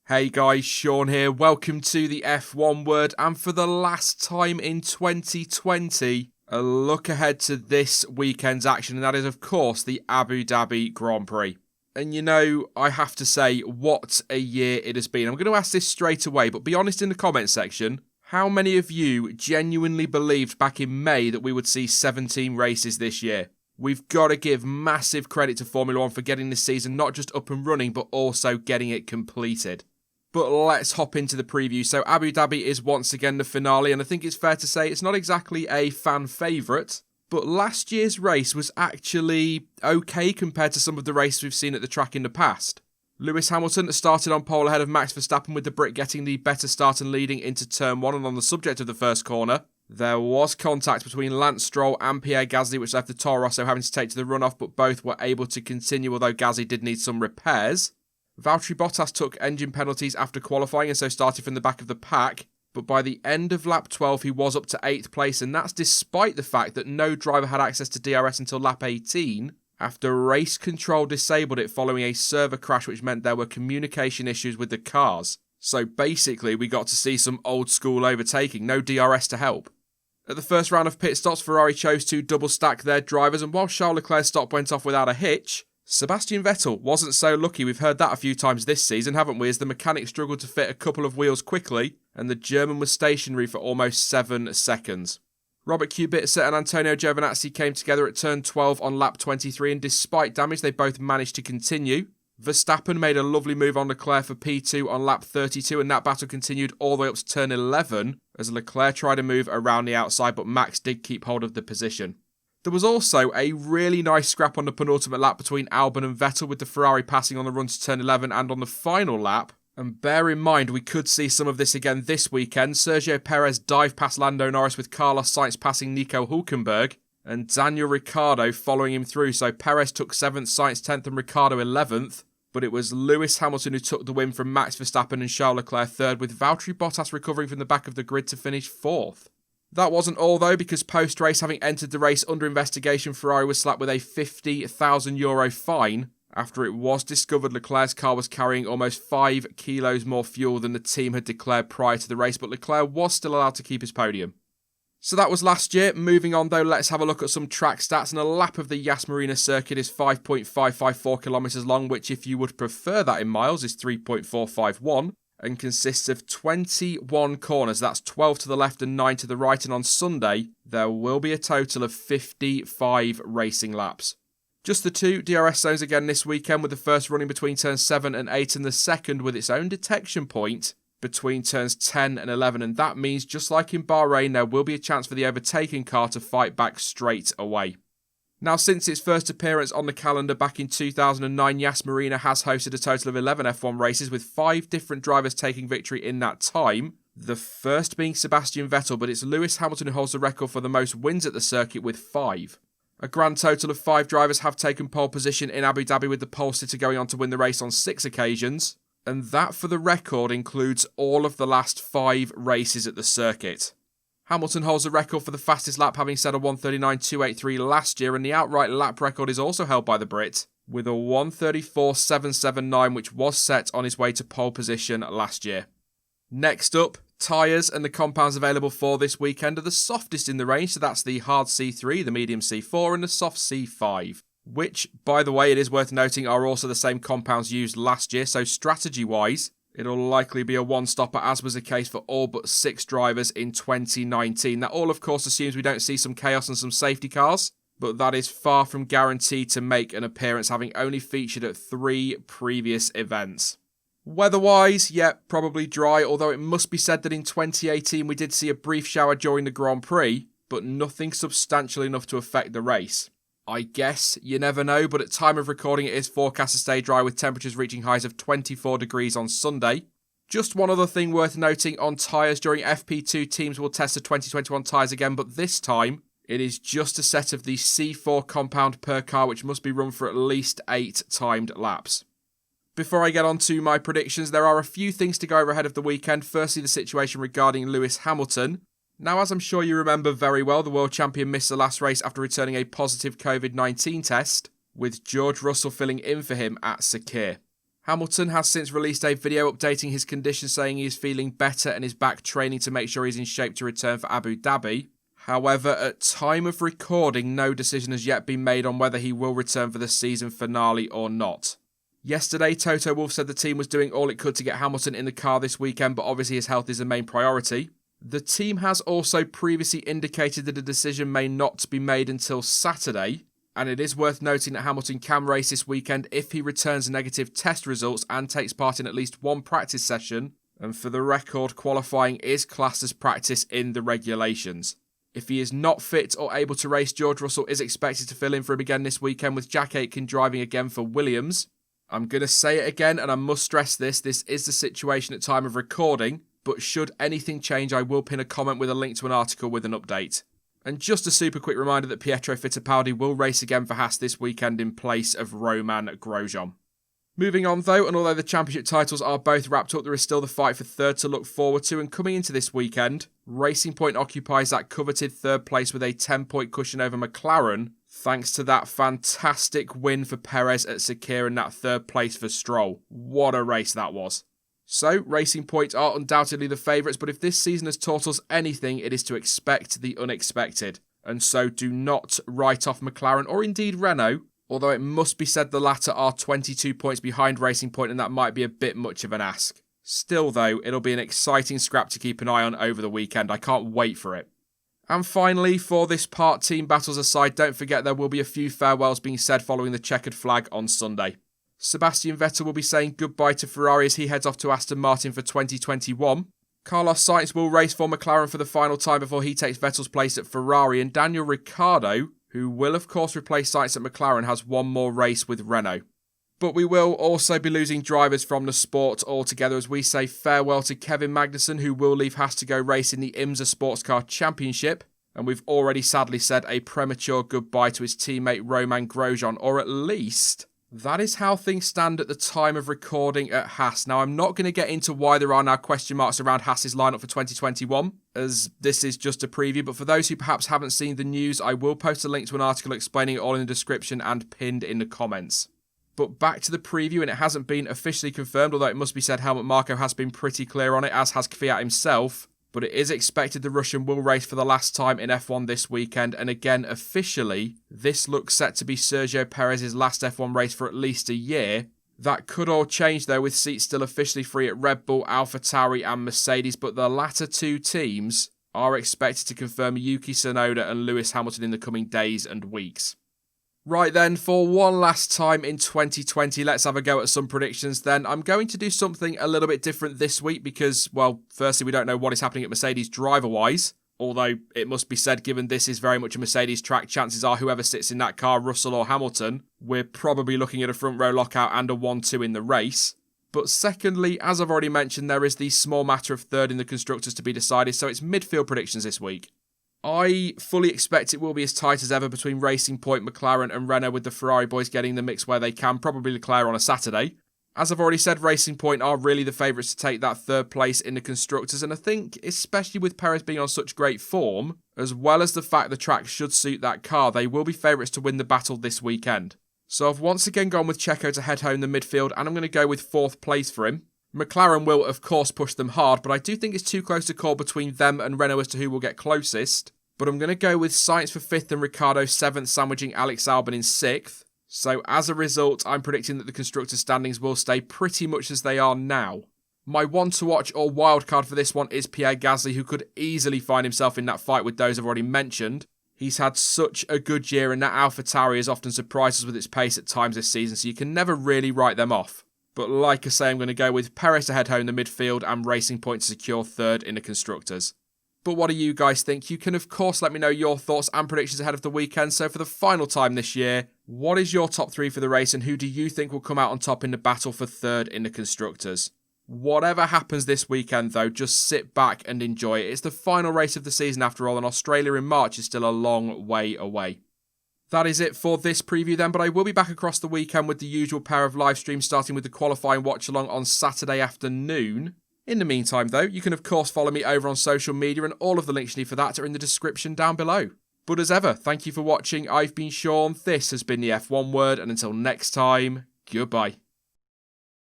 Hey guys, Sean here. Welcome to the F1 Word, and for the last time in 2020, a look ahead to this weekend's action, and that is, of course, the Abu Dhabi Grand Prix. And you know, I have to say, what a year it has been. I'm going to ask this straight away, but be honest in the comment section. How many of you genuinely believed back in May that we would see 17 races this year? We've got to give massive credit to Formula One for getting this season not just up and running, but also getting it completed. But let's hop into the preview. So Abu Dhabi is once again the finale, and I think it's fair to say it's not exactly a fan favourite, but last year's race was actually okay compared to some of the races we've seen at the track in the past. Lewis Hamilton started on pole ahead of Max Verstappen, with the Brit getting the better start and leading into turn 1, and on the subject of the first corner, there was contact between Lance Stroll and Pierre Gasly, which left the Toro Rosso having to take to the runoff, but both were able to continue, although Gasly did need some repairs. Valtteri Bottas took engine penalties after qualifying and so started from the back of the pack, but by the end of lap 12 he was up to 8th place, and that's despite the fact that no driver had access to DRS until lap 18, after race control disabled it following a server crash, which meant there were communication issues with the cars. So basically we got to see some old school overtaking, no DRS to help. At the first round of pit stops, Ferrari chose to double stack their drivers, and while Charles Leclerc's stop went off without a hitch, Sebastian Vettel wasn't so lucky. We've heard that a few times this season, haven't we, as the mechanic struggled to fit a couple of wheels quickly, and the German was stationary for almost 7 seconds. Robert Kubica and Antonio Giovinazzi came together at turn 12 on lap 23, and despite damage they both managed to continue. Verstappen made a lovely move on Leclerc for P2 on lap 32, and that battle continued all the way up to turn 11 as Leclerc tried to move around the outside, but Max did keep hold of the position. There was also a really nice scrap on the penultimate lap between Albon and Vettel, with the Ferrari passing on the run to turn 11 and on the final lap. And bear in mind, we could see some of this again this weekend. Sergio Perez dived past Lando Norris, with Carlos Sainz passing Nico Hülkenberg and Daniel Ricciardo following him through. So Perez took 7th, Sainz 10th and Ricciardo 11th. But it was Lewis Hamilton who took the win from Max Verstappen and Charles Leclerc 3rd, with Valtteri Bottas recovering from the back of the grid to finish 4th. That wasn't all though, because post-race, having entered the race under investigation, Ferrari was slapped with a €50,000 fine after it was discovered Leclerc's car was carrying almost 5 kilos more fuel than the team had declared prior to the race, but Leclerc was still allowed to keep his podium. So that was last year. Moving on though, let's have a look at some track stats, and a lap of the Yas Marina circuit is 5.554 kilometres long, which, if you would prefer that in miles, is 3.451, and consists of 21 corners. That's 12 to the left and 9 to the right, and on Sunday there will be a total of 55 racing laps. Just the 2 DRS zones again this weekend, with the first running between turns 7 and 8 and the second with its own detection point between turns 10 and 11, and that means, just like in Bahrain, there will be a chance for the overtaking car to fight back straight away. Now, since its first appearance on the calendar back in 2009, Yas Marina has hosted a total of 11 F1 races, with 5 different drivers taking victory in that time, the first being Sebastian Vettel, but it's Lewis Hamilton who holds the record for the most wins at the circuit with 5. A grand total of 5 drivers have taken pole position in Abu Dhabi, with the pole sitter going on to win the race on 6 occasions, and that, for the record, includes all of the last 5 races at the circuit. Hamilton holds the record for the fastest lap, having set a 1:39.283 last year, and the outright lap record is also held by the Brit, with a 1:34.779, which was set on his way to pole position last year. Next up, tyres and the compounds available for this weekend are the softest in the range, so that's the hard C3, the medium C4 and the soft C5. Which, by the way, it is worth noting, are also the same compounds used last year, so strategy-wise, it'll likely be a one-stopper, as was the case for all but 6 drivers in 2019. That all, of course, assumes we don't see some chaos and some safety cars, but that is far from guaranteed to make an appearance, having only featured at 3 previous events. Weather-wise, probably dry, although it must be said that in 2018 we did see a brief shower during the Grand Prix, but nothing substantial enough to affect the race. I guess, you never know, but at time of recording it is forecast to stay dry, with temperatures reaching highs of 24 degrees on Sunday. Just one other thing worth noting on tyres: during FP2 teams will test the 2021 tyres again, but this time it is just a set of the C4 compound per car, which must be run for at least 8 timed laps. Before I get on to my predictions, there are a few things to go over ahead of the weekend. Firstly, the situation regarding Lewis Hamilton. Now, as I'm sure you remember very well, the world champion missed the last race after returning a positive COVID-19 test, with George Russell filling in for him at Sakir. Hamilton has since released a video updating his condition, saying he is feeling better and is back training to make sure he's in shape to return for Abu Dhabi. However, at time of recording, no decision has yet been made on whether he will return for the season finale or not. Yesterday, Toto Wolff said the team was doing all it could to get Hamilton in the car this weekend, but obviously his health is the main priority. The team has also previously indicated that a decision may not be made until Saturday, and it is worth noting that Hamilton can race this weekend if he returns negative test results and takes part in at least one practice session, and for the record, qualifying is classed as practice in the regulations. If he is not fit or able to race, George Russell is expected to fill in for him again this weekend with Jack Aitken driving again for Williams. I'm going to say it again, and I must stress this is the situation at time of recording, but should anything change, I will pin a comment with a link to an article with an update. And just a super quick reminder that Pietro Fittipaldi will race again for Haas this weekend in place of Romain Grosjean. Moving on though, and although the championship titles are both wrapped up, there is still the fight for third to look forward to, and coming into this weekend, Racing Point occupies that coveted third place with a 10-point cushion over McLaren, thanks to that fantastic win for Perez at Sakir and that third place for Stroll. What a race that was. So, Racing Point are undoubtedly the favourites, but if this season has taught us anything, it is to expect the unexpected. And so do not write off McLaren, or indeed Renault, although it must be said the latter are 22 points behind Racing Point, and that might be a bit much of an ask. Still though, it'll be an exciting scrap to keep an eye on over the weekend. I can't wait for it. And finally, for this part, team battles aside, don't forget there will be a few farewells being said following the checkered flag on Sunday. Sebastian Vettel will be saying goodbye to Ferrari as he heads off to Aston Martin for 2021. Carlos Sainz will race for McLaren for the final time before he takes Vettel's place at Ferrari, and Daniel Ricciardo, who will of course replace Sainz at McLaren, has one more race with Renault. But we will also be losing drivers from the sport altogether as we say farewell to Kevin Magnussen, who will leave Haas to go race in the IMSA Sports Car Championship, and we've already sadly said a premature goodbye to his teammate Romain Grosjean, or at least that is how things stand at the time of recording at Haas. Now, I'm not going to get into why there are now question marks around Haas's lineup for 2021, as this is just a preview, but for those who perhaps haven't seen the news, I will post a link to an article explaining it all in the description and pinned in the comments. But back to the preview, and it hasn't been officially confirmed, although it must be said Helmut Marko has been pretty clear on it, as has Kvyat himself. But it is expected the Russian will race for the last time in F1 this weekend, and again, officially, this looks set to be Sergio Perez's last F1 race for at least a year. That could all change though, with seats still officially free at Red Bull, AlphaTauri and Mercedes, but the latter two teams are expected to confirm Yuki Tsunoda and Lewis Hamilton in the coming days and weeks. Right then, for one last time in 2020, let's have a go at some predictions then. I'm going to do something a little bit different this week because, well, firstly, we don't know what is happening at Mercedes driver-wise. Although, it must be said, given this is very much a Mercedes track, chances are whoever sits in that car, Russell or Hamilton, we're probably looking at a front row lockout and a 1-2 in the race. But secondly, as I've already mentioned, there is the small matter of third in the Constructors to be decided, so it's midfield predictions this week. I fully expect it will be as tight as ever between Racing Point, McLaren and Renault, with the Ferrari boys getting the mix where they can, probably Leclerc on a Saturday. As I've already said, Racing Point are really the favourites to take that third place in the Constructors, and I think, especially with Perez being on such great form, as well as the fact the track should suit that car, they will be favourites to win the battle this weekend. So I've once again gone with Checo to head home the midfield, and I'm going to go with fourth place for him. McLaren will, of course, push them hard, but I do think it's too close to call between them and Renault as to who will get closest. But I'm going to go with Sainz for 5th and Ricciardo 7th, sandwiching Alex Albon in 6th. So as a result, I'm predicting that the Constructors' standings will stay pretty much as they are now. My one to watch or wildcard for this one is Pierre Gasly, who could easily find himself in that fight with those I've already mentioned. He's had such a good year, and that AlphaTauri has often surprised us with its pace at times this season, so you can never really write them off. But like I say, I'm going to go with Perez to head home the midfield and Racing Point to secure third in the Constructors. But what do you guys think? You can of course let me know your thoughts and predictions ahead of the weekend. So for the final time this year, what is your top 3 for the race and who do you think will come out on top in the battle for third in the Constructors? Whatever happens this weekend though, just sit back and enjoy it. It's the final race of the season after all, and Australia in March is still a long way away. That is it for this preview then, but I will be back across the weekend with the usual pair of live streams, starting with the qualifying watch along on Saturday afternoon. In the meantime though, you can of course follow me over on social media, and all of the links you need for that are in the description down below. But as ever, thank you for watching. I've been Sean, this has been the F1 Word, and until next time, goodbye.